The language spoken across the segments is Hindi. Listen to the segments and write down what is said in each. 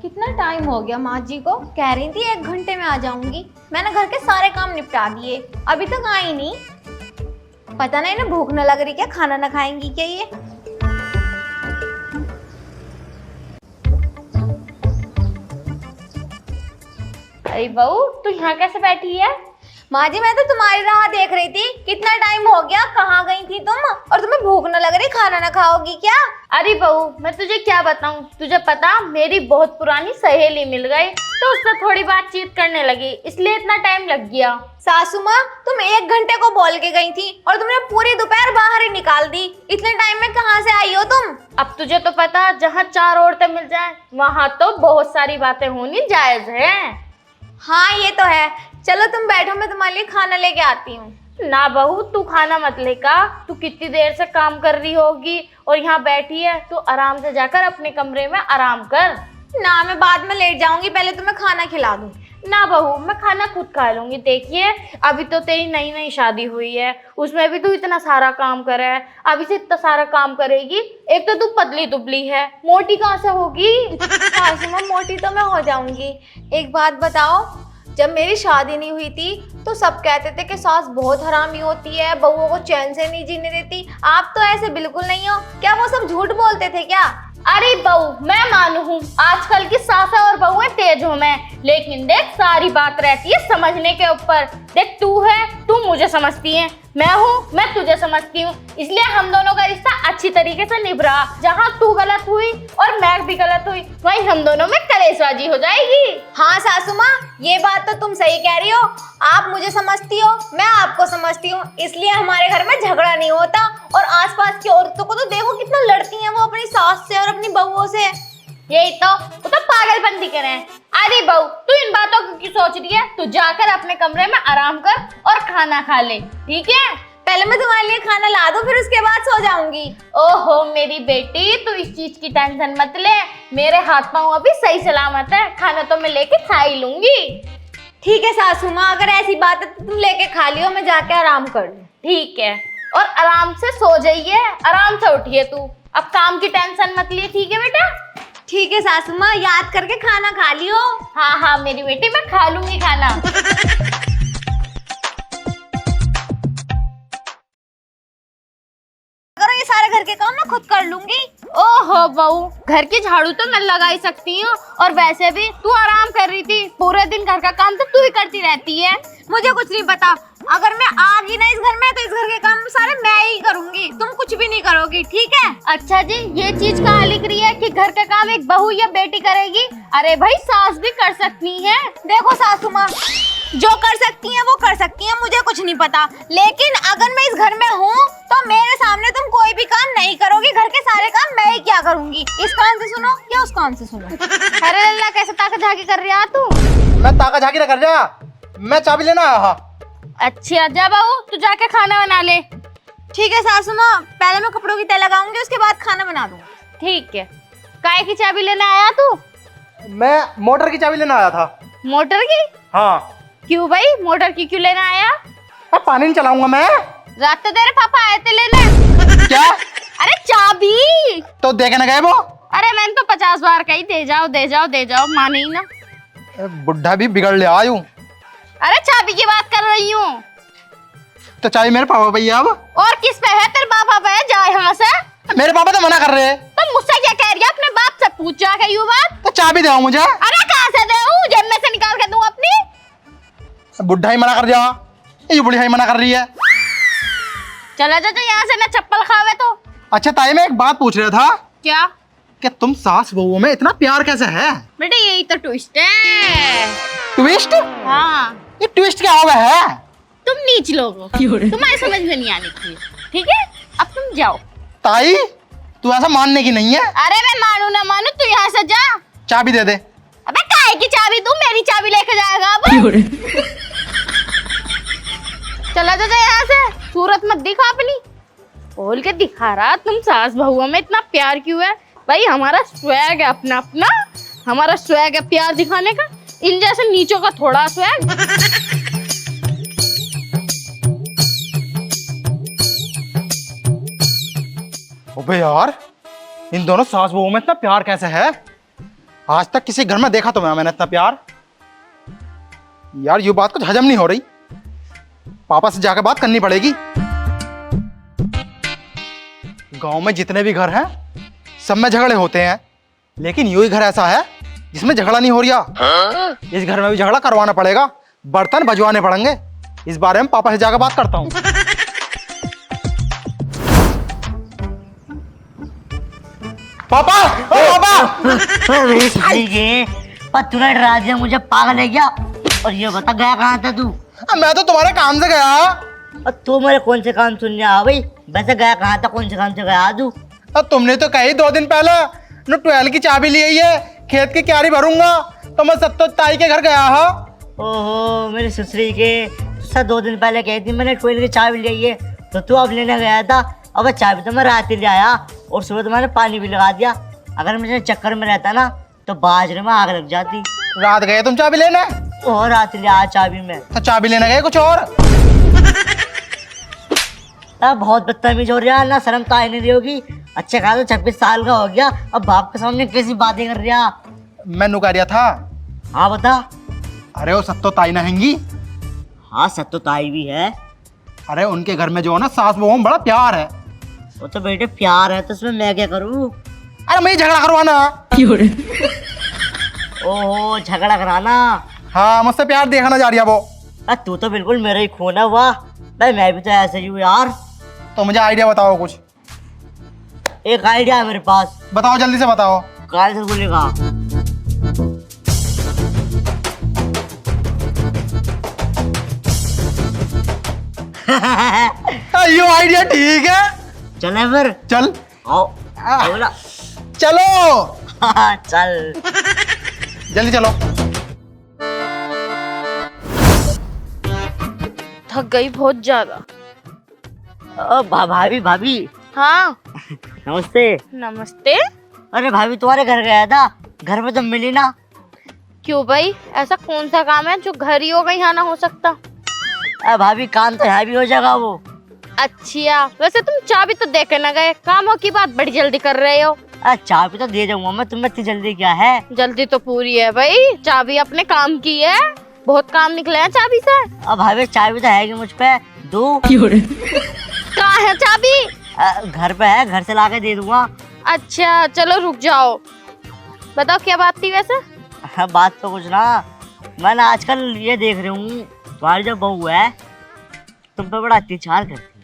कितना टाइम हो गया, माँ जी को कह रही थी 1 घंटे में आ जाऊंगी। मैंने घर के सारे काम निपटा दिए, अभी तक आई नहीं। पता नहीं इन्हें भूख न लग रही क्या, खाना न खाएंगी क्या ये। अरे बहू, तू यहाँ कैसे बैठी है? माँ जी मैं तो तुम्हारी राह देख रही थी, कितना टाइम हो गया, कहाँ गई थी तुम? और तुम्हें भूख न लग रही, खाना न खाओगी क्या? अरे बहू, मैं तुझे क्या बताऊं, तुझे पता मेरी बहुत पुरानी सहेली मिल गई तो उससे थोड़ी बातचीत करने लगी, इसलिए इतना टाइम लग गया। सासू माँ, तुम 1 घंटे को बोल के गई थी और तुमने पूरी दोपहर बाहर ही निकाल दी। इतने टाइम में कहाँ से आई हो तुम? अब तुझे तो पता, जहाँ 4 औरतें मिल जाएं वहाँ तो बहुत सारी बातें होनी जायज है। हाँ ये तो है। चलो तुम बैठो, मैं तुम्हारे लिए खाना लेके आती हूँ। ना बहू, तू खाना मत लेका, तू कितनी देर से काम कर रही होगी और यहाँ बैठी है, तू आराम से जाकर अपने कमरे में आराम कर। ना मैं बाद में लेट जाऊंगी, पहले तुम्हें खाना खिला दूँ। ना बहू, मैं खाना खुद खा लूंगी। देखिए, अभी तो तेरी नई नई शादी हुई है, उसमें भी तू इतना सारा काम कर रहा है, अभी से इतना सारा काम करेगी। एक तो तू पतली दुबली है, मोटी कहाँ से होगी? सासू माँ, मोटी तो मैं हो जाऊंगी। एक बात बताओ, जब मेरी शादी नहीं हुई थी तो सब कहते थे कि सास बहुत हरामी होती है, बहुओं को चैन से नहीं जीने देती। आप तो ऐसे बिल्कुल नहीं हो। क्या वो सब झूठ बोलते थे क्या? अरे बहू, मैं मानू हूँ आजकल की सासा और बहुएं तेज हूँ मैं, लेकिन देख सारी बात रहती है समझने के ऊपर। देख, तू है, तू मुझे समझती है, मैं हूँ, मैं तुझे समझती हूँ, इसलिए हम दोनों का रिश्ता अच्छी तरीके से निभ रहा। जहाँ तू गलत हुई और मैं भी गलत हुई, वहीं हम दोनों में कलेशबाजी हो जाएगी। हाँ सासू माँ, ये बात तो तुम सही कह रही हो। आप मुझे समझती हो, मैं आपको समझती हूँ, इसलिए हमारे घर में झगड़ा नहीं होता। और आसपास की औरतों को तो देखो कितना लड़ती हैं वो अपनी सास से और अपनी बहुओं से। यही तो, वो तो पागलपंती कर रहे हैं। अरे बहू, तू इन बातों को क्यों सोच रही है? तू जाकर अपने कमरे में आराम कर और खाना खा ले, ठीक है? पहले मैं तुम्हारे लिए खाना ला दूं, फिर उसके बाद सो जाऊंगी। ओहो मेरी बेटी, तू इस चीज की टेंशन मत ले, मेरे हाथ पांव अभी सही सलामत है, खाना तो मैं लेके खा ही लूंगी। ठीक है सासू माँ, अगर ऐसी बात है तो तुम लेके खा लियो, मैं जाके आराम कर लूं। ठीक है, और आराम से सो जाइए, आराम से उठिए तू, अब काम की टेंशन मत लिए, ठीक है बेटा? ठीक है सासू माँ, याद करके खाना खा लियो। हाँ हाँ मेरी बेटी, मैं खा लूंगी खाना। अगर ये सारे घर के काम मैं खुद कर लूंगी। ओहो बहू, घर की झाड़ू तो मैं लगा ही सकती हूँ, और वैसे भी तू आराम कर रही थी, पूरे दिन घर का काम तो तू ही करती रहती है। मुझे कुछ नहीं पता, अगर मैं आ गई ना इस घर में तो इस घर के काम सारे मैं ही करूंगी, तुम कुछ भी नहीं करोगी, ठीक है? अच्छा जी, ये चीज कहाँ लिख रही है कि घर का काम एक बहू या बेटी करेगी? अरे भाई, सास भी कर सकती है। देखो सासू माँ, जो कर सकती हैं वो कर सकती हैं, मुझे कुछ नहीं पता, लेकिन अगर मैं इस घर में हूँ तो मेरे सामने तुम कोई भी काम नहीं करोगी, घर के सारे काम मैं ही क्या करूंगी। इस कान से सुनो या उस कान से सुनो? अरे अल्लाह, कैसे ताका झाकी कर रही है तू? मैं ताका झाकी ना कर जा, मैं चाबी लेना आया था। अच्छा जा बहू, तू जाके खाना बना ले। ठीक है सासू माँ, पहले मैं कपड़ों की तह लगाऊंगी, उसके बाद खाना बना दूंगी। ठीक है। काय की चाबी लेने आया तू? मैं मोटर की चाबी लेना आया था। मोटर की? हाँ। क्यों भाई, मोटर की क्यों लेना आया? अब पानी नहीं चलाऊंगा मैं। रात तो तेरे पापा आए थे लेने। क्या? अरे चाबी तो देखे ना गए वो? अरे मैंने तो 50 बार कही दे जाओ दे जाओ दे जाओ, माने ही ना। बुढ़ा भी बिगड़ ले आयु। अरे चाबी की बात कर रही हूँ। तो चाबी मेरे पापा भैया, अब और किस पे है? तेरे बाप पे है, जा यहाँ से। मेरे पापा तो मना कर रहे हैं। तो मुझसे क्या कह रही है? अपने बाप से पूछ जा के यूं बात। तो चाबी दो मुझे। अरे कहाँ से दूं? जेब में से निकाल के दूं अपनी? बुढ़ा ही मना कर दिया, ये बुढ़िया ही मना कर रही है। चला जा यहाँ से, ना चप्पल खावे तो। अच्छा ताई, मैं एक बात पूछ रहा था क्या? कि तुम सास बहुओं में इतना प्यार कैसे है? बेटे यही तो ट्विस्ट है। ट्विस्ट? हाँ, ये ट्विस्ट क्या हो गया है? तुम नीच लोग हो, तुम्हारी समझ में नहीं आने की, ठीक है? अब तुम जाओ। ताई, तू ऐसा मानने की नहीं है। अरे मैं मानू ना मानू, तू यहाँ से जा। चाबी दे दे। अबे काहे की चाबी? तू मेरी चाबी लेके जाएगा अब? चला जा यहाँ से, सूरत मत दिखा अपनी। बोल के दिखा रहा, तुम सास बहुओं में इतना प्यार क्यों है? भाई हमारा स्वैग है अपना अपना, हमारा स्वैग है प्यार दिखाने का, इन जैसे नीचों का थोड़ा स्वैग। अबे यार, इन दोनों सास बहुओं में इतना प्यार कैसे है? आज तक किसी घर में देखा तो मैंने इतना प्यार। यार ये बात कुछ हजम नहीं हो रही, पापा से जाकर बात करनी पड़ेगी। गांव में जितने भी घर हैं सब में झगड़े होते हैं, लेकिन यही घर ऐसा है जिसमें झगड़ा नहीं हो रहा। इस घर में भी झगड़ा करवाना पड़ेगा, बर्तन बजवाने पड़ेंगे। इस बारे में पापा से जाकर बात करता हूँ। पापा, ओ पापा! अरे साली के, पर तूने डरा दिया मुझे, पागल है क्या? और ये बता गया कहाँ था तू? मैं तो तुम्हारे काम से गया। और तू मेरे कौन से काम सुनने आ भाई? वैसे गया कहाँ था, कौन से काम से गया तू? तुमने तो कही 2 दिन पहले न 12 की चाबी ली है, खेत की क्यारी भरूंगा, तो मैं सत्तो ताई के घर गया हा। ओहो मेरी सुसरी के, तुझसे 2 दिन पहले कही थी मैंने 12 की चाबी ली है, तो तू अब लेने गया था। अब चाबी तो मैं रात ही ले आया और सुबह तो मैंने पानी भी लगा दिया। अगर मुझे चक्कर में रहता ना तो बाजरे में आग लग जाती। रात गए तुम चाबी लेने? और रात ले आया चाबी में। तो चाबी लेने गए कुछ और? अब बहुत बदतमीज हो रहा है ना, शर्म तो आई नहीं रही होगी। अच्छा कहा तो 26 साल का हो गया, अब बाप के सामने कैसी बातें कर रहा? मैं नुका रिया था। हाँ बता। अरे वो सत्तो ताई नहेंगी। हाँ सच तो ताई भी है। अरे उनके घर में जो है ना सास बहू में बड़ा प्यार है। वो तो बेटे प्यार है तो उसमें मैं क्या करूँ? अरे मैं झगड़ा करवाना। ओहो झगड़ा कराना। हाँ मुझसे प्यार देखना जा रही है वो। अरे तू तो बिल्कुल मेरा ही खून है। वाह भाई, मैं भी तो ऐसे ही हूँ यार। तो मुझे आइडिया बताओ कुछ। एक आइडिया है मेरे पास। बताओ जल्दी से बताओ। काल से बोलेगा। ये आइडिया ठीक है। चले फिर। चल आओ बोला। चलो चल जल्दी चलो। थक गई बहुत ज्यादा। भाभी भाभी। हाँ नमस्ते। नमस्ते। अरे भाभी तुम्हारे घर गया था, घर में तो मिली ना। क्यों भाई, ऐसा कौन सा काम है जो घर ही होगा यहाँ ना हो सकता? अरे भाभी काम तो है भी हो जाएगा वो। अच्छा वैसे तुम चाबी तो दे के ना गए, कामों की बात बड़ी जल्दी कर रहे हो। चाबी तो दे जाऊंगा मैं, तुम्हें इतनी जल्दी क्या है? जल्दी तो पूरी है भाई, चाबी अपने काम की है, बहुत काम निकले हैं चाबी से। अब भाभी चाबी तो है कि मुझ पे दो। कहाँ है चाबी? घर पे है, घर से लाके दे दूंगा। अच्छा चलो रुक जाओ, बताओ क्या बात थी वैसे? बात तो कुछ ना, मैं ना आजकल ये देख रही हूँ तुम्हारी जो बहू है तुम पे बड़ा अत्याचार करती है।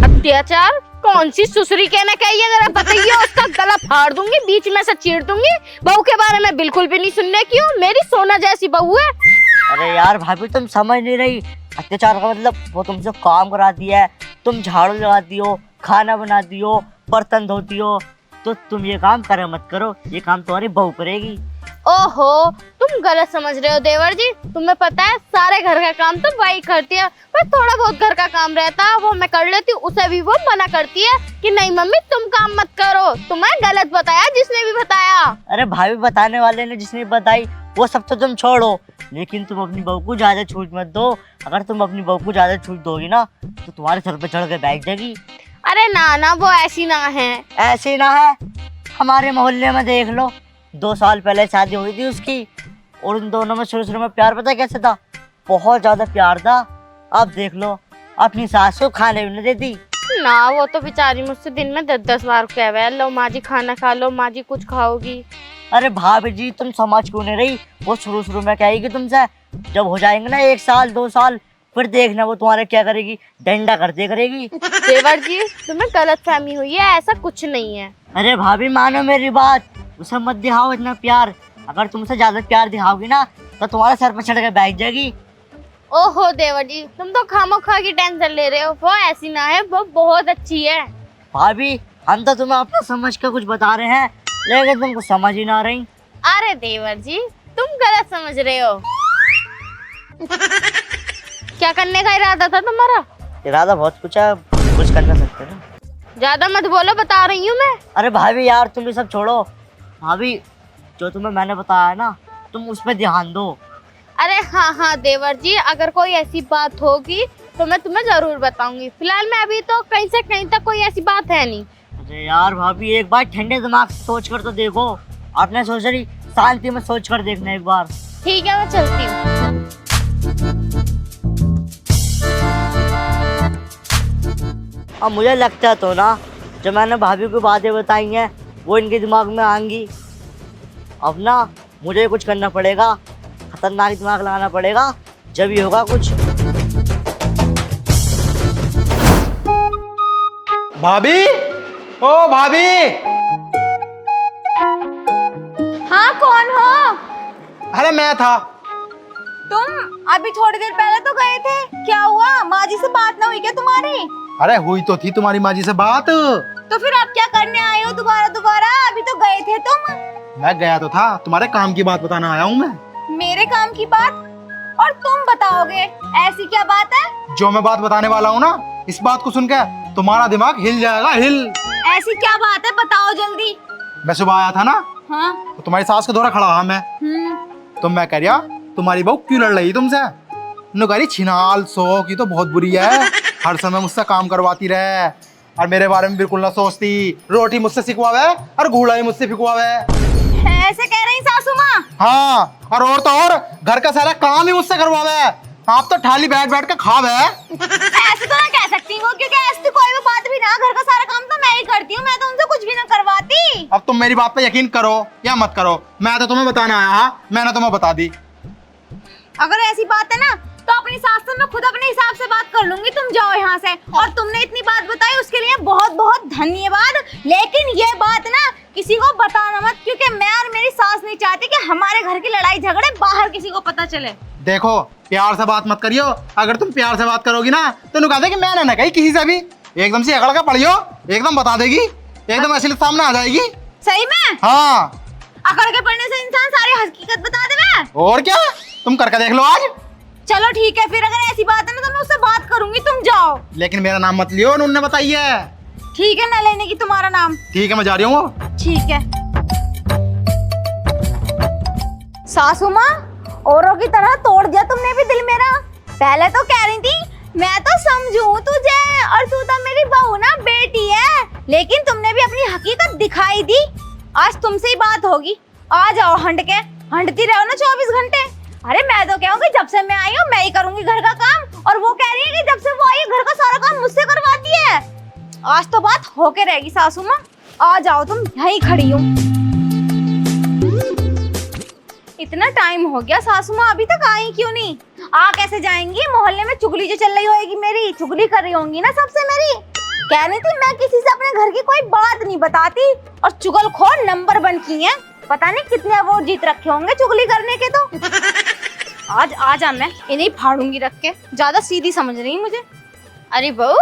अत्याचार? कौन सी सुसरी कहने कही है, जरा बताइए, उसका गला फाड़ दूंगी, बीच में से चीर दूंगी। बहू के बारे में बिल्कुल भी नहीं सुनने की हूँ, मेरी सोना जैसी बहू है। अरे यार भाभी तुम समझ नहीं रही, अत्याचार का मतलब वो तुमसे काम कराती है, तुम झाड़ू लगाती हो, खाना बनाती हो, बर्तन धोती हो, तो तुम ये काम करे मत करो, ये काम तुम्हारी बहू करेगी। ओहो तुम गलत समझ रहे हो देवर जी, तुम्हें पता है सारे घर का काम तो वही करती है, पर थोड़ा बहुत घर का काम रहता है वो मैं कर लेती हूँ, उसे भी वो मना करती है कि नहीं मम्मी तुम काम मत करो। तुम्हें गलत बताया जिसने भी बताया। अरे भाभी बताने वाले ने जिसने बताई वो सब तो तुम छोड़ो, लेकिन तुम अपनी बहू को ज्यादा छूट मत दो। अगर तुम अपनी बहू को ज्यादा छूट दोगी ना तो तुम्हारे सर पे चढ़ के बैठ जाएगी। अरे ना ना वो ऐसी ना है। ऐसे ना है, हमारे मोहल्ले में देख लो, 2 साल पहले शादी हुई थी उसकी और उन दोनों में शुरू शुरू में प्यार पता कैसे था? बहुत ज्यादा प्यार था। अब देख लो अपनी सास को खाने भी नहीं देती। ना वो तो बेचारी मुझसे दिन में 10-10 बार कहे लो माँ जी खाना खा लो, माँ जी कुछ खाओगी। अरे भाभी जी तुम समझ क्यों नहीं रही, वो शुरू शुरू में कहेगी तुमसे, जब हो जाएंगे ना 1 साल 2 साल फिर देखना वो तुम्हारे क्या करेगी, डंडा कर दे करेगी। देवर जी तुम्हें गलत फहमी हुई है, ऐसा कुछ नहीं है। अरे भाभी मानो मेरी बात, उसे मत दिखाओ इतना प्यार, अगर तुमसे ज्यादा प्यार दिखाओगी ना तो तुम्हारे सर पर चढ़ के बैठ जाएगी। ओहो देवर जी तुम तो खामोखा की टेंशन ले रहे हो, वो ऐसी ना है, वो बहुत अच्छी है। भाभी हम तो तुम्हें अपना समझ के कुछ बता रहे हैं लेकिन तुमको समझ ही ना रही। अरे देवर जी तुम गलत समझ रहे हो। क्या करने का इरादा था तुम्हारा? इरादा बहुत कुछ है, कुछ कर ना सकते ना। ज्यादा मत बोलो, बता रही हूँ मैं। अरे भाभी यार तुम ये सब छोड़ो, भाभी जो तुम्हें मैंने बताया ना तुम उस पर ध्यान दो। अरे हाँ हाँ देवर जी, अगर कोई ऐसी बात होगी तो मैं तुम्हें जरूर बताऊंगी, फिलहाल मैं अभी तो कहीं से कहीं तक कोई ऐसी बात है नहीं। अरे यार भाभी एक बार ठंडे दिमाग से सोच कर तो देखो, आपने सोच रही शांति में सोच कर देखना एक बार। ठीक है, मैं चलती हूँ। अब मुझे लगता तो ना, जो मैंने भाभी को बातें बताई हैं वो इनके दिमाग में आएंगी। अब ना मुझे कुछ करना पड़ेगा, खतरनाक दिमाग लगाना पड़ेगा, जब ही होगा कुछ। भाभी, ओ भाभी। हाँ, कौन हो? अरे मैं था। तुम अभी थोड़ी देर पहले तो गए थे, क्या हुआ? माँ जी से बात ना हुई क्या तुम्हारी? अरे हुई तो थी तुम्हारी माँ जी से बात। तो फिर आप क्या करने आए हो दोबारा दोबारा? अभी तो गए थे तुम। मैं गया तो था, तुम्हारे काम की बात बताना आया हूँ मैं। मेरे काम की बात? और तुम बताओगे? ऐसी क्या बात है? जो मैं बात बताने वाला हूँ ना, इस बात को सुनकर तुम्हारा दिमाग हिल जाएगा, हिल। ऐसी क्या बात है, बताओ जल्दी। मैं सुबह आया था ना, हाँ। तो तुम्हारी सास के द्वारा खड़ा हुआ मैं। तो मैं कह रहा, तुम्हारी बहू क्यों लड़ रही तुमसे? नु कह रही, छिनाल सो की तो बहुत बुरी है, हर समय मुझसे काम करवाती रहे और मेरे बारे में बिल्कुल ना सोचती, रोटी मुझसे सिखवावे और घूड़ा ही मुझसे फिकवावे। ऐसे कह रही सासू माँ? हाँ, और तो और घर का सारा काम ही मुझसे करवावे। आप तो ठाली बैठ बैठ के खावे। ऐसे तो ना कह सकती हूँ, क्योंकि ऐसी तो कोई भी बात भी ना, घर का सारा काम तो मैं ही करती हूँ, मैं तो उनसे कुछ भी ना करवाती। अब तुम मेरी बात पे यकीन करो या मत करो, मैं तो तुम्हें बताना आया, मैंने तुम्हें बता दी। अगर ऐसी बात है ना, तो अपनी सास से मैं खुद अपने हिसाब से बात कर लूंगी, तुम जाओ यहाँ से। और तुमने इतनी बात बताई उसके लिए बहुत बहुत धन्यवाद, लेकिन ये बात ना किसी को बताना मत, क्योंकि मैं और मेरी सास नहीं चाहती कि हमारे घर की लड़ाई झगड़े बाहर किसी को पता चले। देखो, प्यार से बात मत करियो, अगर तुम प्यार से बात करोगी ना तो नु कहते कि मैं ना कही किसी से भी, एकदम से अकड़ का पड़ियो, एकदम बता देगी, एकदम असलियत सामने आ जाएगी। सही में? हाँ। अकड़ के पढ़ने से इंसान सारी हकीकत बता दे। और क्या, तुम करके देख लो आज। चलो ठीक है, फिर अगर ऐसी बात है ना तो मैं उससे बात करूंगी, तुम जाओ। लेकिन मेरा नाम मत लियो, उन्होंने बताई है। ठीक है, ना लेने की तुम्हारा नाम। ठीक है, मैं जा रही हूँ। ठीक है। सासू माँ, औरों की तरह तोड़ दिया तुमने भी दिल मेरा। पहले तो कह रही थी मैं तो समझूं तुझे, और तू तो मेरी बहू ना, बेटी है, लेकिन तुमने भी अपनी हकीकत दिखाई दी। आज तुमसे ही बात होगी, आ जाओ हंड के, हंडती रहो ना 24 घंटे। अरे मैं तो कहूँगी जब से मैं आई हूँ मैं ही करूंगी घर का काम, और वो कह रही है कि जब से वो आई है घर का सारा काम मुझसे करवाती है। आज तो बात होके रहेगी सासू माँ, आ जाओ तुम, यहीं खड़ी हूँ। इतना टाइम हो गया, सासू माँ अभी तक आई क्यों नहीं? आ कैसे जाएंगी? मोहल्ले में चुगली जो चल रही होगी, मेरी चुगली कर रही होंगी ना सबसे मेरी। कह रही थी मैं किसी से अपने घर की कोई बात नहीं बताती, और चुगलखोर नंबर 1 की है। पता नहीं कितने अवार्ड जीत रखे होंगे चुगली करने के। तो आज आजा, मैं इन्हीं फाड़ूंगी रख के, ज्यादा सीधी समझ रही मुझे। अरे बहू,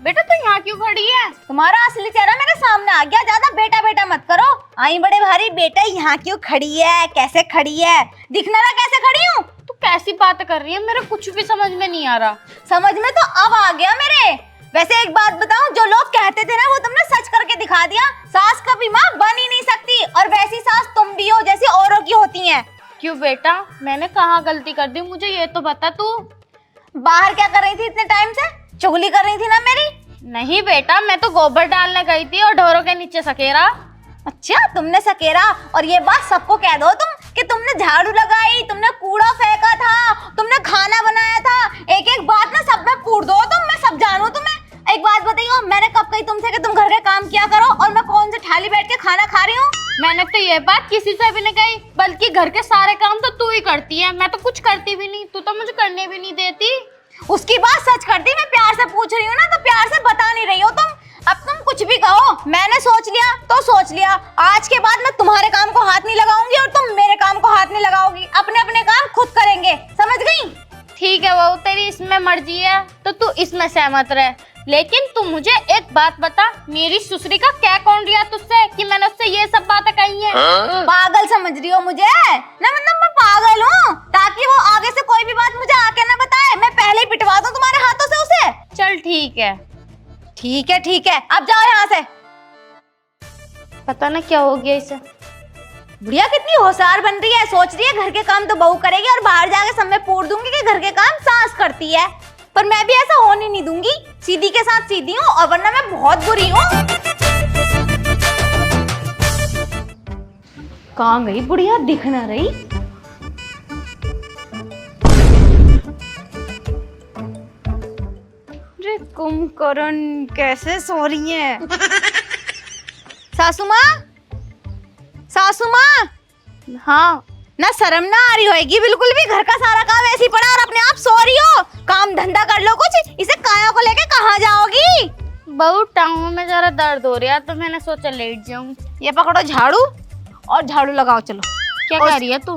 बेटा तू यहाँ क्यों खड़ी है? तुम्हारा असली चेहरा मेरे सामने आ गया, ज्यादा बेटा बेटा मत करो। आई बड़े भारी, बेटा यहाँ क्यों खड़ी है, कैसे खड़ी है, दिखना ना कैसे खड़ी हूँ। तू कैसी बात कर रही है, मेरे कुछ भी समझ में नहीं आ रहा। समझ में तो अब आ गया मेरे। वैसे एक बात बताऊं, जो लोग कहते थे ना वो तुमने सच करके दिखा दिया। सास कभी माँ बन ही नहीं सकती, और वैसी सास तुम भी हो जैसी औरों की होती हैं। क्यों बेटा, मैंने कहाँ गलती कर दी, मुझे ये तो बता। तू बाहर क्या कर रही थी इतने टाइम से? चुगली कर रही थी ना मेरी? नहीं बेटा, मैं तो गोबर डालने गई थी और ढोरों के नीचे सकेरा। अच्छा, तुमने सकेरा? और ये बात सबको कह दो तुम कि तुमने झाड़ू लगाई, तुमने कूड़ा फेंका था, तुमने खाना बनाया था। एक एक बात ना सब में पूर दो तुम, मैं सब जानू तुम्हें। एक बात बताइयो, मैंने कब कही तुमसे कि तुम घर के काम किया करो, और मैं कौन से थाली बैठ के खाना खा रही हूँ? मैंने तो ये बात किसी से भी नहीं कही, बल्कि घर के सारे काम तो तू ही करती है, मैं तो कुछ करती भी नहीं, तू तो मुझे करने भी नहीं देती। उसकी बात सच करती, मैं प्यार से पूछ रही हूँ ना, तो प्यार से बता नहीं रही हो तुम। अब तुम कुछ भी कहो, मैंने सोच लिया तो सोच लिया। आज के बाद मैं तुम्हारे काम को हाथ नहीं लगाऊंगी, और तुम मेरे काम को हाथ नहीं लगाओगी। अपने अपने काम खुद करेंगे, समझ गई? ठीक है बहू, तेरी इसमें मर्जी है तो तू इसमें सहमत रहे, लेकिन तू मुझे एक बात बता, मेरी सुसरी का क्या कौन रिया तुझसे कि मैंने उससे ये सब बातें कही है? पागल समझ रही हो मुझे ना? मतलब मैं पागल हूँ, ताकि वो आगे से कोई भी बात मुझे आके ना बताए, मैं पहले ही पिटवा दूं तुम्हारे हाथों से उसे। चल ठीक है। ठीक है ठीक है, अब जाओ यहाँ से। पता ना क्या हो गया इसे। बुढ़िया कितनी होशियार बन रही है, सोच रही है घर के काम तो बहू करेगी, और बाहर जाके सब में पूर दूंगी कि घर के काम सास करती है। पर मैं भी ऐसा होने नहीं दूंगी, सीधी के साथ सीधी हूँ, और वरना मैं बहुत बुरी हूँ। कहाँ गई बुढ़िया, दिख ना रही। अरे कुंभकर्ण कैसे सो रही है। सासू माँ, सासू माँ, हाँ ना शर्म ना आ रही होगी बिल्कुल भी, घर का सारा काम ऐसे ही पड़ा और अपने आप सो रही हो। काम धंधा कर लो कुछ, इसे काया को लेके कहाँ जाओगी। बहुत टांगों में जरा दर्द हो रहा है तो मैंने सोचा लेट जाऊं। ये पकड़ो झाड़ू और झाड़ू लगाओ चलो। क्या कह रही है तू?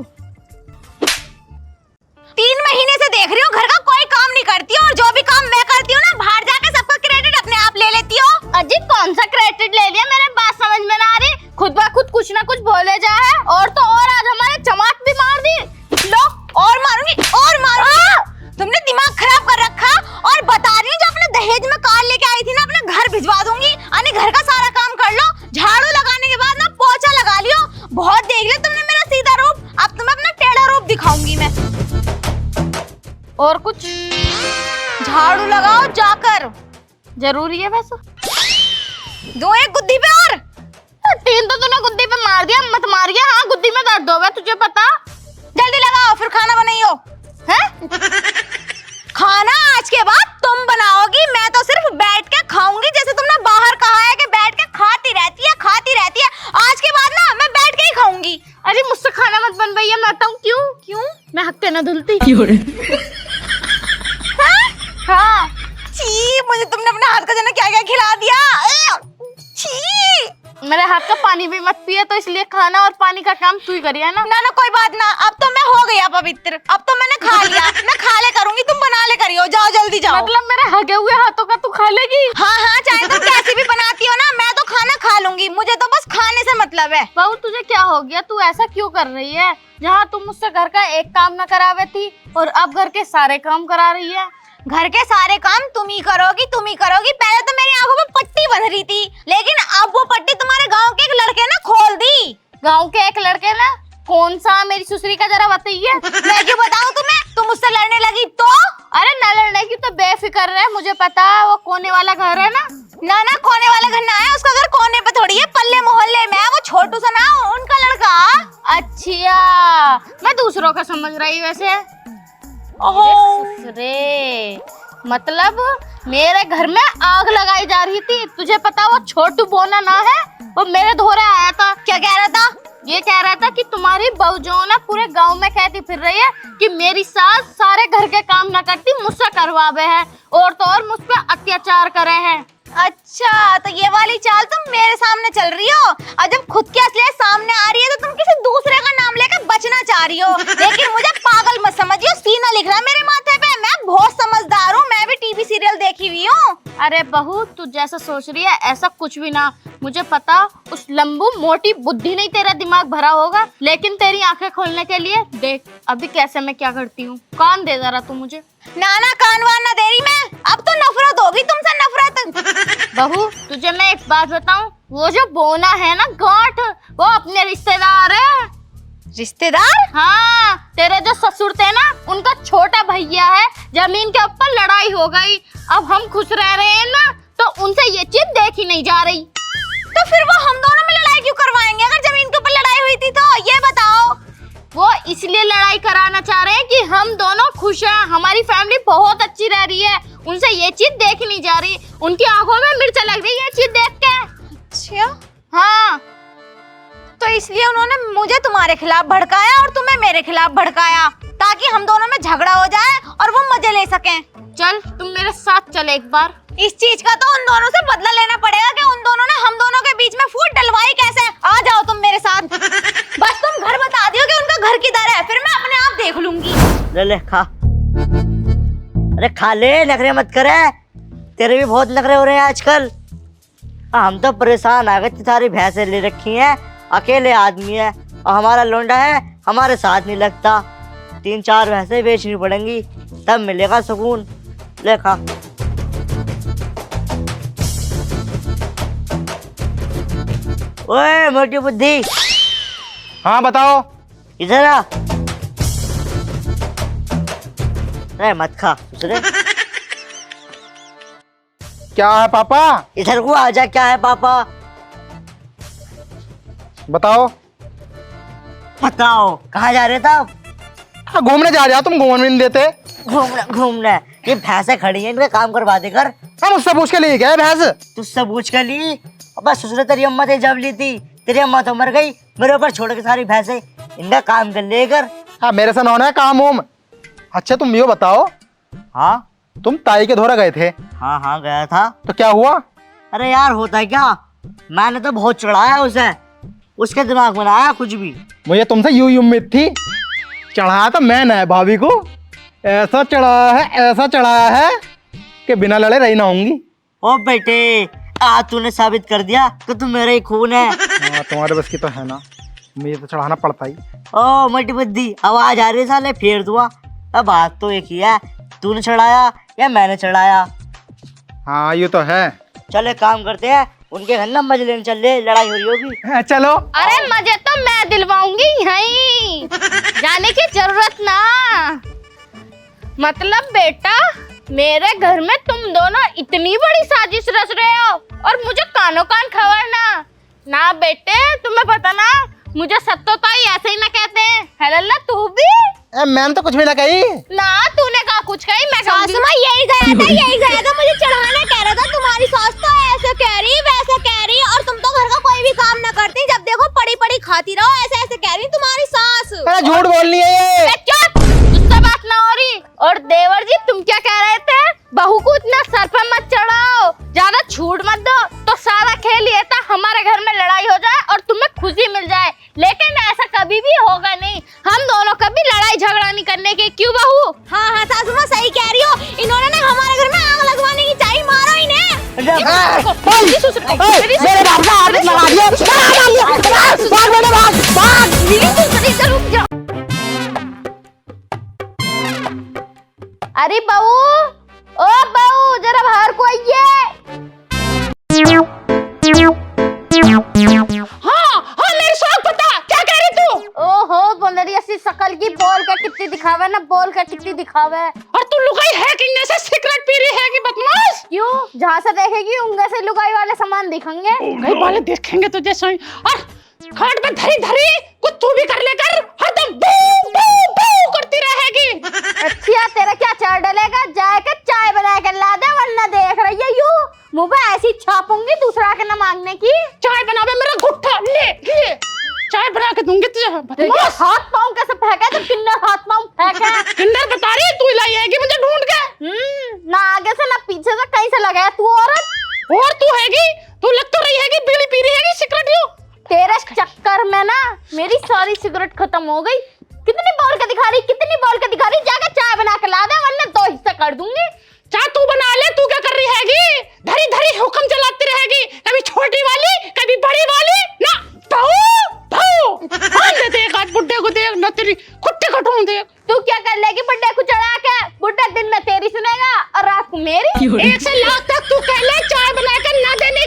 3 महीने से देख रही हूँ घर का कोई काम नहीं करती हो, और जो भी काम मैं करती हूँ ना बाहर जाके सबका क्रेडिट अपने आप ले लेती हो। अजी कौन सा क्रेडिट ले लिया, मेरे बात समझ में ना आ रही। खुद ब खुद कुछ ना कुछ बोले जा है, और तो और आज हमारे चमाट भी मार दी। लो और मारूंगी और मारूंगी। तुमने दिमाग खराब कर रखा। और बता रही हूँ जो अपने दहेज में कार लेके आई थी ना, अपने घर भिजवा दूंगी। यानी घर का सारा काम कर लो, झाड़ू लगाने के बाद ना पोछा लगा लियो। बहुत देख लिया तुमने मेरा सीधा रूप, अब तुम्हें अपना टेढ़ा रूप दिखाऊंगी मैं। और कुछ झाड़ू लगाओ जाकर। जरूरी है वैसे? दो एक गुद्दी पे और। 3 तो तूने गुद्दी पे मार दिया, मत मारिया। हाँ गुद्दी में दर्द होगा तुझे पता। जल्दी लगाओ फिर खाना बनाइयो। हैं? खाना आज के बाद तुम बनाओगी, मैं तो सिर्फ बैठ के खाऊंगी। जैसे तुमने बाहर कहा है कि बैठ के खाती रहती है, खाती रहती है। आज के बाद ना मैं बैठ के ही खाऊंगी। अरे मुझसे खाना मत बन भैया, मैं बताऊं क्यों? क्यों? मैं हक पे ना धुलती। हाँ, छी, मुझे तुमने अपने हाथ का जाने क्या क्या खिला दिया। छी, मेरे हाथ का पानी भी मत पिए, तो इसलिए खाना और पानी का काम तू ही करिए ना। ना ना कोई बात ना, अब तो मैं हो गया पवित्र। अब तो मैंने खा लिया। मैं खा ले करूंगी, तुम बना ले करियो। जाओ जल्दी जाओ। मतलब मेरे हगे हुए हाथों का तू खा लेगी? हाँ हाँ, चाहे तुम कैसी भी बनाती हो ना, मैं तो खाना खा लूंगी। मुझे तो बस खाने से मतलब है। बहू तुझे क्या हो गया, तू ऐसा क्यों कर रही है? जहाँ तुम मुझसे घर का एक काम न करावे थी और अब घर के सारे काम करा रही है। घर के सारे काम तुम ही करोगी, तुम ही करोगी। पहले तो मेरी आंखों में पट्टी बंध रही थी, लेकिन अब वो पट्टी तुम्हारे गांव के एक लड़के ने खोल दी। गांव के एक लड़के ने? कौन सा? मेरी सुसरी का जरा बताइए। मैं क्यों बताऊं तुम्हें? तुम मुझसे लड़ने लगी तो? अरे न लड़ने की तो बेफिक्र रहे, मुझे पता है वो कोने वाला घर है ना। ना ना, कोने वाला घर ना है, उसका घर कोने पे थोड़ी है, पल्ले मोहल्ले में है। वो छोटू सा ना, उनका लड़का। अच्छा, मैं दूसरों का समझ रही वैसे। ससुरे, मतलब मेरे घर में आग लगाई जा रही थी। तुझे पता वो छोटू बोना ना है, वो मेरे धोरे आया था। क्या कह रहा था? ये कह रहा था कि तुम्हारी बहू जो ना पूरे गांव में कहती फिर रही है कि मेरी सास सारे घर के काम ना करती, मुझसे करवावे है, और तो और मुझ पे अत्याचार करे हैं। अच्छा, तो ये वाली चाल तुम मेरे सामने चल रही हो, और जब खुद की असलियत सामने आ रही है तो तुम किसी दूसरे का नाम लेकर बचना चाह रही हो। लेकिन मुझे पागल मत समझियो, सीना लिख रहा है मेरे माथे पे। मैं बहुत समझदार हूँ, मैं भी टीवी सीरियल देखी हुई हूँ। अरे बहू तू जैसा सोच रही है ऐसा कुछ भी ना। मुझे पता उस लंबू मोटी बुद्धि नहीं तेरा दिमाग भरा होगा, लेकिन तेरी आंखें खोलने के लिए देख अभी कैसे मैं क्या करती हूँ। कान दे जरा तू मुझे। नाना कानवान ना दे रही मैं, अब तो नफरत होगी तुमसे, नफरत। बहू तुझे मैं एक बात बताऊं, वो जो बोना है ना गांठ, वो अपने रिश्तेदार है। रिश्तेदार? हाँ, तेरे जो ससुर थे ना उनका छोटा भैया है। जमीन के ऊपर लड़ाई हो गई, अब हम खुश रह रहे हैं ना, तो उनसे ये चीज देखी नहीं जा रही। तो फिर वो हम दोनों में लड़ाई क्यों करवाएंगे? अगर जमीन के ऊपर लड़ाई हुई थी तो ये बताओ। वो इसलिए लड़ाई कराना चाह रहे हैं कि हम दोनों खुश हैं, हमारी फैमिली बहुत अच्छी रह रही है। उनसे ये चीज देखी नहीं जा रही, उनकी आंखों में मिर्च लग रही है ये चीज देख के। अच्छा हाँ, तो इसलिए उन्होंने मुझे तुम्हारे खिलाफ भड़काया और तुम्हें मेरे खिलाफ भड़काया, ताकि हम दोनों में झगड़ा हो जाए और वो मजे ले सकें। चल तुम मेरे साथ चल एक बार। इस चीज का तो उन दोनों से बदला लेना पड़ेगा कि उन दोनों ने हम दोनों के बीच में फूट डलवाई कैसे। आ जाओ तुम मेरे साथ। बस तुम घर बता दियो कि उनका घर किधर है, फिर मैं अपने आप देख लूंगी। ले ले खा। अरे खा ले, नखरे मत करे। तेरे भी बहुत नखरे हो रहे हैं आजकल। हम तो परेशान आ गए, सारी भैंसें ले रखी हैं, अकेले आदमी है और हमारा लोंडा है, हमारे साथ नहीं लगता। 3-4 भैंसें बेचनी पड़ेंगी तब मिलेगा सुकून। ले खा। ओए मोटी बुद्धि, हाँ बताओ। इधर आ। अरे मत खा दूसरे। क्या है पापा? इधर को आजा। क्या है पापा? बताओ। बताओ कहाँ जा रहे थे आप? हाँ, घूमने जा रहे हो तुम, घूमने नहीं देते। घूमना घूमना, ये भैंसें खड़ी हैं, इनका काम करवा दे कर। हम उससे पूछ के लिए गए भैंस। तुझसे पूछ कर ली? अब ससुर तेरी अम्मा ते जब ली थी, तेरी अम्मा तो मर गई, मेरे ऊपर छोड़ के सारी भैंसें, इनका काम कर लेकर। हाँ, मेरे से नौना है काम उम। अच्छा तुम ये बताओ, हाँ तुम ताई के धोरा गए थे हाँ हाँ गया था। तो क्या हुआ? अरे यार होता है क्या, मैंने तो बहुत चढ़ाया उसे, उसके दिमाग में ना आया कुछ भी। मुझे तुमसे यूं उम्मीद थी। चढ़ाया तो मैंने है भाभी को, ऐसा चढ़ाया है, ऐसा चढ़ाया है कि बिना लड़े रही ना होंगी। ओ बेटे, आज तूने साबित कर दिया कि तू मेरा ही खून है। हाँ, तुम्हारे बस की तो है ना, मुझे तो चढ़ाना पड़ता ही। ओ मटी बुद्धि, आवाज आ रही है साले, फेर दुआ। अब बात तो एक ही है, तूने चढ़ाया या मैंने चढ़ाया। हाँ ये तो है। चल एक काम करते हैं, उनके घर ना मजे लेने चल ले, लड़ाई हो रही होगी। हाँ, चलो। अरे मजे तो मैं दिलवाऊंगी, यहीं जाने की जरूरत ना। मतलब बेटा, मेरे घर में तुम दोनों इतनी बड़ी साजिश रच रहे हो और मुझे कानों कान खबर ना बेटे, तुम्हें पता ना, मुझे सत्तो ताई ऐसे ही ना कहते हैं। है लल्ला तू भी? मैंने तो कुछ भी ना कही ना, तूने कहा कुछ कही, मैं सासू माँ यही गया था मुझे चढ़ाना, कह रहा था तुम्हारी सास तो ऐसे कह रही वैसे कह रही, और तुम तो घर का कोई भी काम ना करती, जब देखो पड़ी पड़ी खाती रहो, ऐसे ऐसे कह रही तुम्हारी सास। झूठ बोलनी है ये। चुप, तुझसे बात ना हो रही। और देवर जी तुम क्या कह रहे थे? बहू को इतना सर पर मत चढ़ाओ, ज्यादा छूट मत दो, तो सारा खेल ये था हमारे घर में लड़ाई हो जाए और तुम्हें खुशी मिल जाए। लेकिन ऐसा कभी भी होगा नहीं, हम दोनों कभी लड़ाई झगड़ा नहीं करने के। क्यों बहू? हाँ हाँ सासू माँ सही कह रही हो, इन्होंने ना हमारे घर में आग लगवाने की चाहिए, मारो इन्हें। मेरी ससुर की- मेरी ससुर- मेरे बाप का हाथ लगा दिया। भाग बेटे, भाग। मेरी ससुर की- रुक जाओ। अरे बहू, ओ बहू, जरा बाहर को आइए। हाँ मेरी शौक पता, क्या कह रही तू? ओहो बोलरी ऐसी शकल की, बोल का कितनी दिखावे ना, बोल का कितनी दिखावे। और तू लुगाई है कि से सिगरेट पी रही है कि बदमाश? क्यों? जहाँ से देखेगी उंगे से लुगाई वाले सामान दिखेंगे। लुगाई वाले देखेंगे तुझे सही। और खाट पे धरी धरी कुछ तू भी कर लेकर हरदम बू बू बू करती रहेगी। अच्छा तेरा क्या चार डलेगा, जाकर चाय बना कर ला दे, वरना देख रही है यूं मुंह पे ऐसी छापूंगी दूसरा के न मांगने की। चाय बनावे मेरा गुट्ठा ले चाय बना के दूंगी तुझे। हाथ पाँव कैसे फेंका तो किन्नर हाथ पाँव फेंका। किन्नर बता रही तू लाई आएगी मुझे ढूंढ के। ना आगे से ना पीछे से, कहीं से लगाया तू औरत। और तू हैगी, तू लग तो रही हैगी बीड़ी पी रही हैगी सिगरेट यूं। तेरे चक्कर में ना मेरी सारी सिगरेट खत्म हो गई। कितनी बोल के दिखा रही, कितनी बोल के दिखा रही, जाकर चाय बना के ला दे, वरना 2 हिस्से कर दूंगी। चाय तू बना ले, तू क्या कर रही हैगी? धरी धरी हुक्म चलाती रहेगी, कभी छोटी वाली कभी बड़ी वाली ना। देख आज बुड्ढे को देख ना, तेरी कुत्ते कटूं देख। तू क्या कर लेगी बुड्ढे को चढ़ा के? बुड्ढा दिन में तेरी सुनेगा और रात को मेरी। 1 से लाख तक तू कह ले, चाय बनाकर ना देने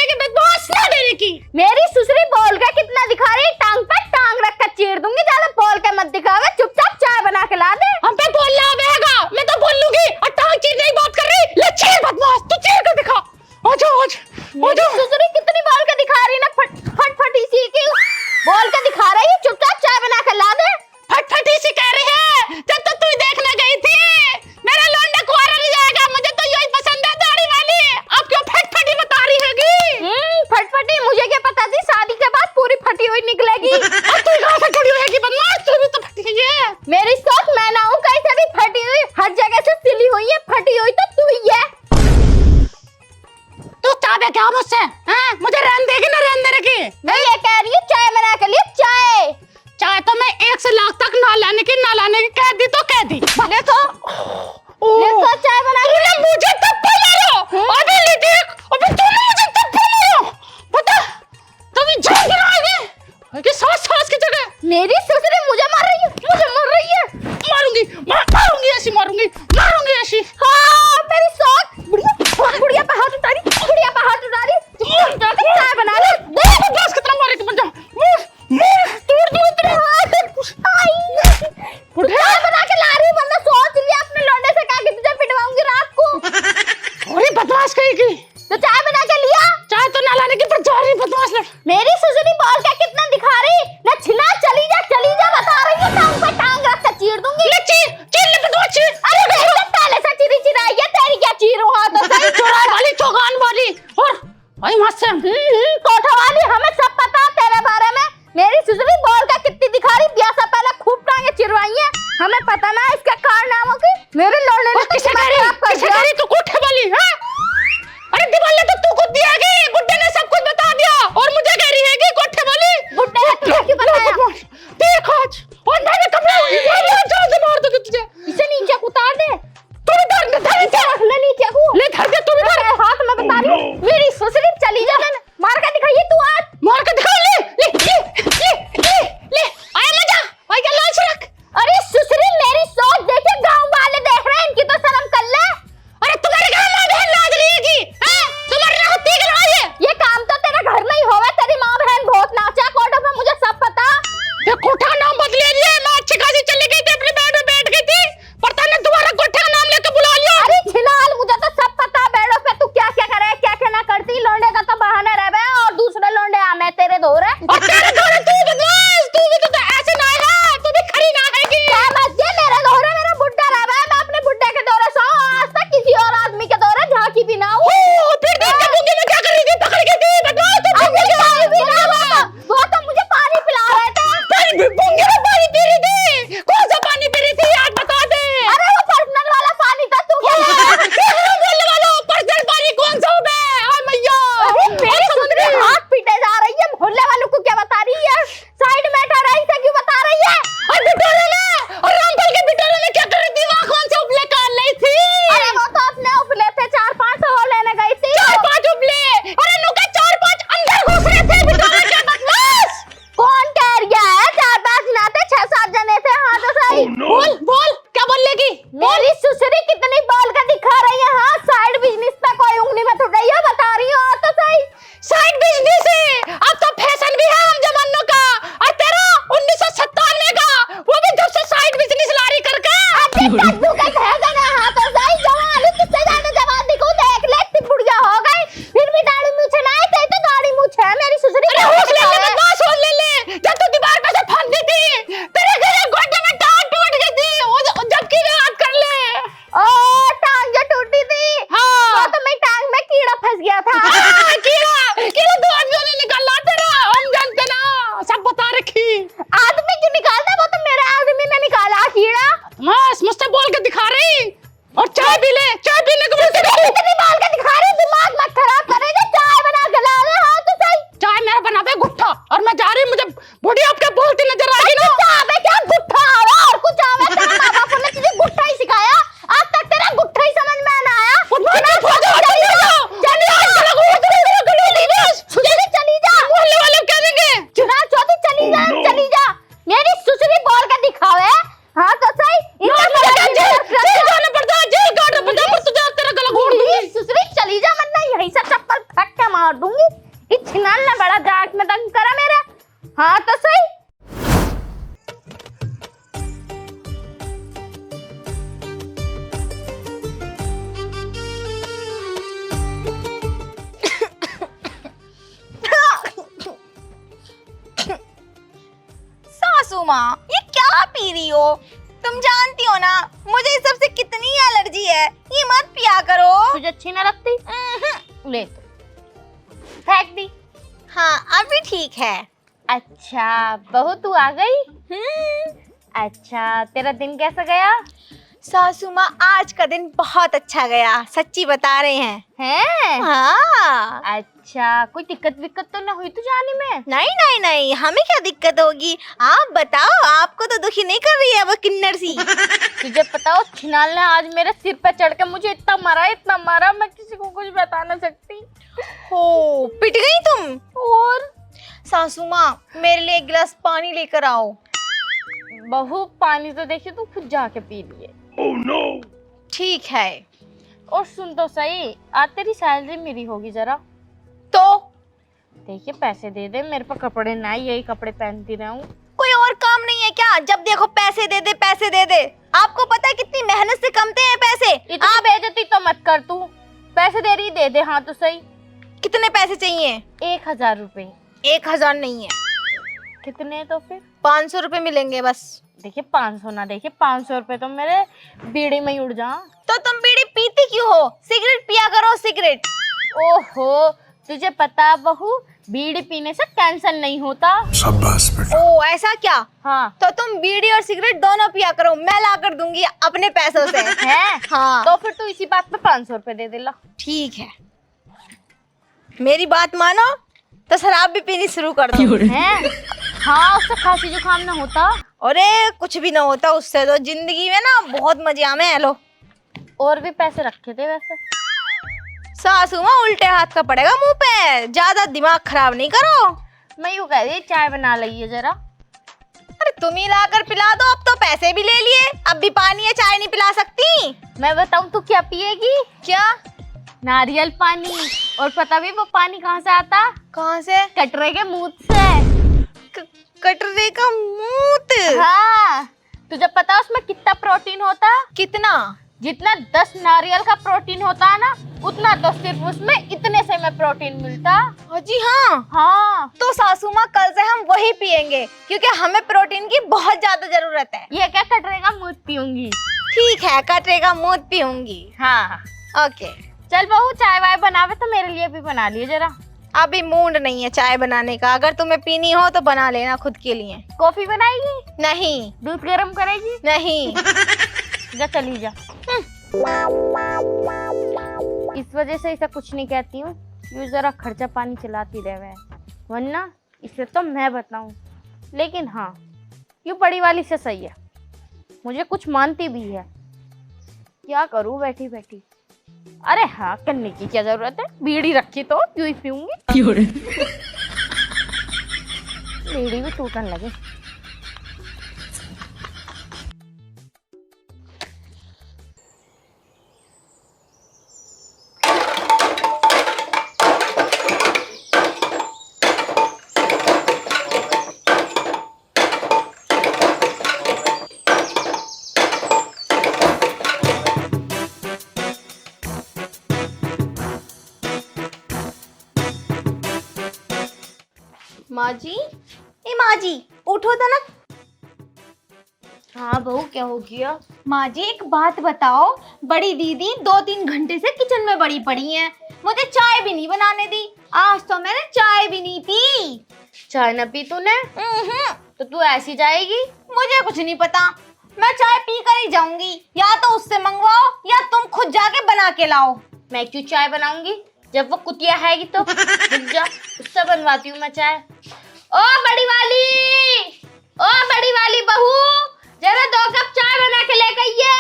की बदमाश, ना देने की। मेरी सुसरी बोल का कितना दिखा रही, टांग पे टांग रख कर चीर दूंगी, ज्यादा बोल के मत दिखावे, चुपचाप चाय बना के ला दे। हम पे बोलना आवेगा, मैं तो बोल लूंगी। और टांग चीरने की बात कर रही, ले चीर बदमाश, तू चीर के दिखा। आजा सुसरी कितनी बोल के दिखा रही ना, फटफटी सी की बोल के दिखा रही है, चुपचाप चाय बना के ला दे। फटफटी सी कह रही है, जब तक तू देखने गई थी मेरा लौंडा कुंवारा नहीं जाएगा, मुझे तो यही पसंद है दाढ़ी वाली। अब क्यों फटफटी बता रही हैगी? फटफटी मुझे क्या पता थी, शादी के बाद पूरी फटी हुई निकलेगी। अब तू कहां से खड़ी होगी बदमाश, तू भी तो फटी है। मेरी सोच मैं ना हूं कहीं से भी फटी हुई, हर जगह से सिली हुई है, फटी हुई तो तू ही है। तू चाहते क्या मुझसे? मुझे रहने देगी ना रहने देगी? मैं ये कह रही हूँ चाय बना के लिए, चाय तो मैं 1 से लाख तक ना लाने की कह दी तो कह दी। ले तो चाय बना के मुझे थप्पड़ मारो अभी, ले देख अभी तूने मुझे थप्पड़ मारो, पता तभी जान गिराएगी कि सास की जगह मेरी ससुर मुझे मार रही है, मारूंगी ऐसी। हाँ मेरी सास बुढ़िया पे हाथ उतारी, चाय बना ले। देखो बस कितना मारे तुम, जा तोड़ दूं इतने हाथ। चाय बना के ला रही, वरना सोच लिया अपने लौंडे से कहा कि तुझे पिटवाऊंगी रात को। अरे बदमाश कहेगी, तो चाय बना के लिया, चाय तो ना लाने की पर जा रही बदमाश लड़। मेरी ससुरी बोल के कितना दिखा रही ना, छिना चली जा गूंगे में पानी पी रही थी? कौन सा पानी पी रही थी यार बता दे। अरे वो पर्सनल वाला पानी था, तू क्या बोलने वाला हो? पर्सनल पानी कौन सा बे? हाय मैया, मेरे सुंदरी हाथ पीटे जा रही है, मोहल्ले वालों को क्या बता रही है? साइड में ठहरा इसे क्यों बता रही है? और बिटोरे में, और रामपाल के बिटोरे में क्या कर रही थी? वहाँ कौन से उपले कर रही थी? अरे वो तो अपने उपले थे, 4-5 वो लेने गई थी। 4-5 उपले? अरे नुका 4-5 अंदर घुस रहे थे बिटोरे के बदमाश। कौन कह रहा है 4-5 ना थे, 6-7 जने थे। हाँ तो सही। बोल बोल क्या बोलेगी? मेरी सुसरी कितनी बोल कर दिखा रही है? हाँ साइड बिजनेस पे कोई उंगली में तुड़ रही है, बता रही हो। हाँ तो सही, साइड बिजनेस है अब तो फैशन भी है हम जमानों का। और तेरा 1997 का वो भी जब से साइड बिजनेस लारी करके कद्दू का फैशन है। हाँ तो सही, जवान तुझसे ज्यादा जवान दिखो, देख ले इतनी बुढ़िया हो गई फिर भी दाढ़ी मूछ ना है, तेरी तो दाढ़ी मूछ है मेरी सुसरी। अरे होश ले ले बस, होश ले ले। जब तू दीवार पे से फंस दी थी तेरे गले घोटे में टांग टूट गई थी, वो जबकि बात कर ले। ओ टांग जो टूटी थी? हाँ तो मैं टांग में कीड़ा फंस गया था। कीड़ा कीड़ा दो आदमियों ने निकाला तेरा, हम जानते ना, सब बता रखी। आदमी क्यों निकालता? वो तो मेरे आदमी ने निकाला कीड़ा। बस मुझसे बोल के दिखा रही, और चाय पी ले, चाय पीने के बाद इतनी बोल के दिखा रही, दिमाग मत खराब करेगा। चाय बना के ला ले। हाँ तो सही, चाय मेरा बना दे गुट्ठा, और मैं जा रही, मुझे बूढ़ी आपके बोलती नजर आ रही ना। चाय क्या गुट्ठा आवे और कुछ आवे? तेरे माँ बाप ने तुझे गुट्ठा ही सिखाया, आज तक तेरा गुट्ठा ही समझ में ना आया। चली जा, मोहल्ले वाले कह देंगे चुनाव चौथी चली जा, चली जा। मेरी सुसरी बोल के दिखावे। हाँ तो सही, जाना पड़ता है, जेल काटना पड़ता है, तुझे तेरा गला घोट दूंगी। सुसरी चली जा, वरना यहीं से चप्पल फेंक के मार दूंगी। इतना ना बड़ा जाट में दंग करा मेरे। हाँ तो सही। सासू माँ ये क्या पी रही हो? तुम जानती हो ना मुझे इस सब से कितनी एलर्जी है, ये मत पिया करो। तुझे अच्छी ना लगती? ले तो फेंक दी। हाँ अभी ठीक है। अच्छा बहू तू आ गई? अच्छा तेरा दिन कैसा गया? सासू माँ आज का दिन बहुत अच्छा गया, सच्ची बता रहे हैं। हैं? हाँ। अच्छा कोई दिक्कत विक्कत तो ना हुई तुझे आने में? नहीं नहीं नहीं, हमें क्या दिक्कत होगी? आप बताओ, आपको तो दुखी नहीं कर रही है वो किन्नर सी? तुझे पता हो छिनाल ने आज मेरे सिर पे चढ़ के मुझे इतना मारा, मैं किसी को कुछ बता ना सकती। हो पिट गई तुम? और सासू माँ मेरे लिए एक गिलास पानी लेकर आओ। बहू पानी तो देखिए तू खुद जाके पी लिए। Oh no! ठीक है। और सुन तो सही, आज तेरी सैलरी मेरी होगी जरा। तो देखिए पैसे दे दे, मेरे पास कपड़े ना, यही कपड़े पहनती रहूं। कोई और काम नहीं है क्या? जब देखो पैसे दे दे, पैसे दे दे। आपको पता है कितनी मेहनत से कमते हैं पैसे? इतनी बेइज्जती तो मत कर तू, पैसे दे रही दे दे। हाँ तो सही, कितने पैसे चाहिए? 1000 रुपए। 1000 नहीं है। कितने तो फिर? 500 रुपए मिलेंगे बस। देखिए 500 ना, देखिए 500 रुपए तो मेरे बीड़ी में ही उड़ जा। तो तुम बीड़ी पीती क्यों हो? सिगरेट पिया करो, सिगरेट। ओहो तुझे पता बहू, बीड़ी पीने से कैंसर नहीं होता। शाबाश बेटा। ओ ऐसा क्या? हाँ तो तुम बीड़ी और सिगरेट दोनों पिया करो, मैं ला कर दूंगी अपने पैसों से। है? हाँ तो फिर तू इसी बात पे 500 रुपए दे दे ला। ठीक है, मेरी बात मानो तो शराब भी पीनी शुरू कर दो। हैं? हाँ उससे खांसी जुकाम ना होता। अरे कुछ भी ना होता उससे, तो जिंदगी में ना बहुत मजे आमे हैं। लो और भी पैसे रखे थे वैसे। सासू माँ उल्टे हाथ का पड़ेगा मुंह पे, ज्यादा दिमाग खराब नहीं करो। मैं यूँ कह रही चाय बना लीजिए जरा। अरे तुम ही लाकर पिला दो, अब तो पैसे भी ले लिए, अब भी पानी है, चाय नहीं पिला सकती? मैं बताऊँ तू क्या पिएगी? क्या? नारियल पानी। और पता भी वो पानी कहाँ से आता? कहाँ से? कटरे के मुंह से। कटरे का मूत? हाँ तुझे पता उसमें कितना प्रोटीन होता? कितना? जितना 10 नारियल का प्रोटीन होता है ना, उतना तो सिर्फ उसमें इतने से में प्रोटीन मिलता। जी हाँ। हाँ तो सासू माँ कल से हम वही पियेंगे, क्योंकि हमें प्रोटीन की बहुत ज्यादा जरूरत है। ये क्या कटरे का मूत पीऊंगी? ठीक है, कटरे का मूत पीऊंगी। हाँ ओके। चल बहू चाय वाय बनावे तो मेरे लिए भी बना लिए जरा। अभी मूड नहीं है चाय बनाने का। अगर तुम्हें पीनी हो तो बना लेना खुद के लिए। कॉफी बनाएगी? नहीं। दूध गर्म करेगी? नहीं। जा चली जा। इस वजह से इसे कुछ नहीं कहती हूँ, यूँ जरा खर्चा पानी चलाती रहे, वरना इसे तो मैं बताऊँ। लेकिन हाँ, यूँ बड़ी वाली से सही है, मुझे कुछ मानती भी है। क्या करूँ बैठी बैठी? अरे हाँ, करने की क्या जरूरत है, बीड़ी रखी तो यूँ ही पीऊंगी। बीड़ी भी टूटने लगे। माँ जी, ए माँ जी, उठो तो ना। हाँ बहू, क्या हो गया? माँ जी एक बात बताओ, बड़ी दीदी 2-3 घंटे से किचन में बड़ी पड़ी हैं, मुझे चाय भी नहीं बनाने दी। आज तो मैंने चाय भी नहीं पी। चाय न पी तूने? तो तू ऐसी जाएगी? मुझे कुछ नहीं पता, मैं चाय पी कर ही जाऊंगी। या तो उससे मंगवाओ या तुम खुद जाके बना के लाओ। मैं क्यों चाय बनाऊंगी जब वो कुतिया हैगी? तो रुक जा, उससे बनवाती हूँ मैं चाय। ओ बड़ी वाली बहू, जरा 2 कप चाय बना के लेकर आइए।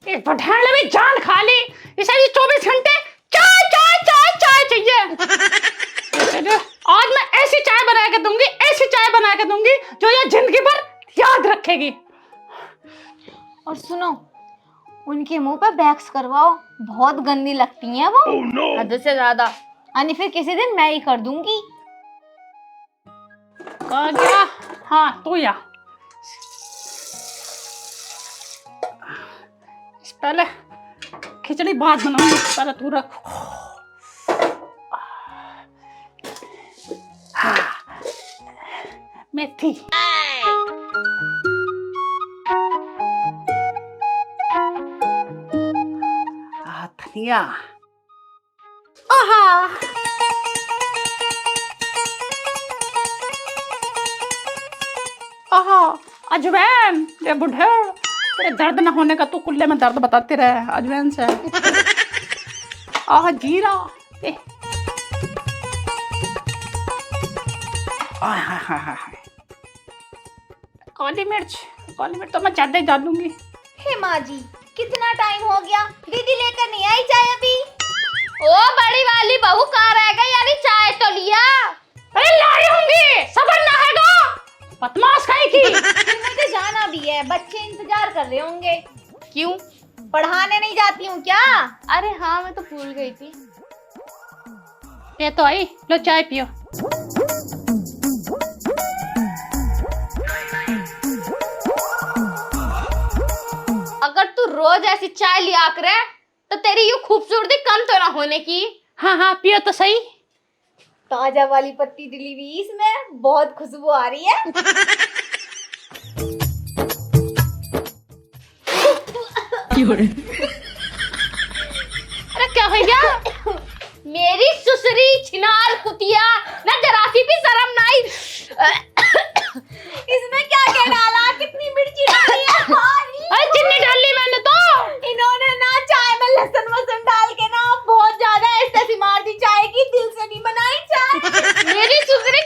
इस पठान ने भी जान खा ली, इसे भी 24 घंटे चाय चाय चाय चाय चाहिए। आज मैं ऐसी चाय बना के दूंगी, ऐसी चाय बना के दूंगी जो ये जिंदगी भर याद रखेगी। और सुनो, उनके मुंह पे वैक्स करवाओ, बहुत गंदी लगती हैं वो। हद से ज्यादा। यानी फिर किसी दिन मैं ही कर दूंगी। कहा गया? हाँ तो या पहले खिचड़ी बाद बनाऊंगी, पहले तू रख। मेथी, धनिया, अजवैन। ये बुढ़े, तेरे दर्द न होने का तू कुल्ले में दर्द बताते रहे अजवैन से। जीरा, काली मिर्च तो मैं ज्यादा ही डालूंगी। हे माँ जी, कितना टाइम हो गया, दीदी लेकर नहीं आई चाय अभी। ओ बड़ी वाली बहू, कहाँ रह गई? यानी चाय तो लिया। अरे लाई होंगी, सबर ना हैगा, बदमाश कहीं की। फिर मुझे जाना भी है, बच्चे इंतजार कर रहे होंगे। क्यों? पढ़ाने नहीं जाती हूँ क्या? अरे हाँ, मैं तो भूल गई थी। ये तो आई, लो चाय पियो। अगर तू रोज ऐसी चाय लिया करे तो तेरी यूं खूबसूरती कम तो ना होने की। हाँ पियो तो सही। ताजा वाली पत्ती डली हुई इसमें, बहुत खुशबू आ रही है। अरे क्या हो गया? मेरी सुसरी छिनार कुतिया, ना जरा सी भी शर्म नहीं। इसमें क्या डाला, कितनी मिर्ची डाली है? अरे चीनी डाली मैंने तो। इन्होंने ना चाय में लहसुन वसन डाल के ना बहुत ज्यादा ऐसी मार दी चाय की, दिल से नहीं बनाई चाय। मेरी सुसरी